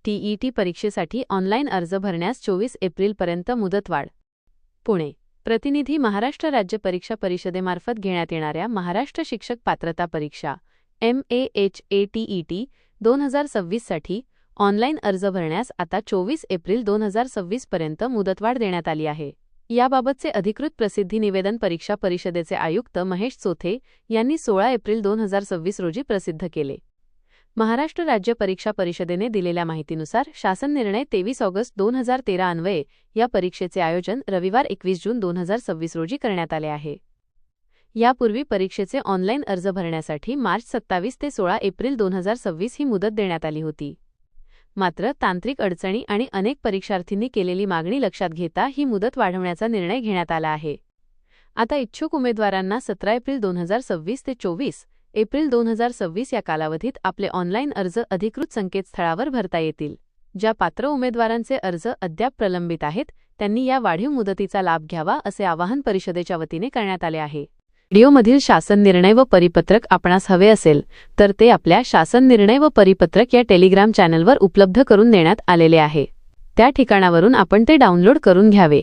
TET परीक्षेसाठी online अर्ज भरण्यास 24 एप्रिलपर्यंत मुदतवाढ. पुणे. प्रतिनिधी महाराष्ट्र राज्य परीक्षा परिषदेमार्फत घेण्यात येणाऱ्या महाराष्ट्र शिक्षक पात्रता परीक्षा MAHATET 2026 साठी ऑनलाईन अर्ज भरण्यास आता 24 एप्रिल 2026 पर्यंत मुदतवाढ देण्यात आली आहे. याबाबतचे अधिकृत प्रसिद्धी निवेदन परीक्षा परिषदेचे आयुक्त महेश चोथे यांनी 16 एप्रिल 2026 रोजी प्रसिद्ध केले. महाराष्ट्र राज्य परीक्षा परिषदेने दिलेल्या माहितीनुसार शासन निर्णय 23 ऑगस्ट 2013 अन्वये या परीक्षेचे आयोजन रविवार 21 जून 2026 रोजी करण्यात आले आहे. यापूर्वी परीक्षेचे ऑनलाईन अर्ज भरण्यासाठी मार्च 27 ते 16 एप्रिल 2026 ही मुदत देण्यात आली होती. मात्र तांत्रिक अडचणी आणि अनेक परीक्षार्थींनी केलेली मागणी लक्षात घेता ही मुदत वाढवण्याचा निर्णय घेण्यात आला आहे. आता इच्छुक उमेदवारांना 17 एप्रिल 2026 ते 24 एप्रिल 2026 या कालावधीत आपले ऑनलाईन अर्ज अधिकृत संकेतस्थळावर भरता येतील. ज्या पात्र उमेदवारांचे अर्ज अद्याप प्रलंबित आहेत त्यांनी या वाढीव मुदतीचा लाभ घ्यावा असे आवाहन परिषदेच्या वतीने करण्यात आले आहे. व्हिडिओमधील शासन निर्णय व परिपत्रक आपणास हवे असेल तर ते आपल्या शासन निर्णय व परिपत्रक या टेलिग्राम चॅनलवर उपलब्ध करून देण्यात आलेले आहे. त्या ठिकाणावरून आपण ते डाउनलोड करून घ्यावे.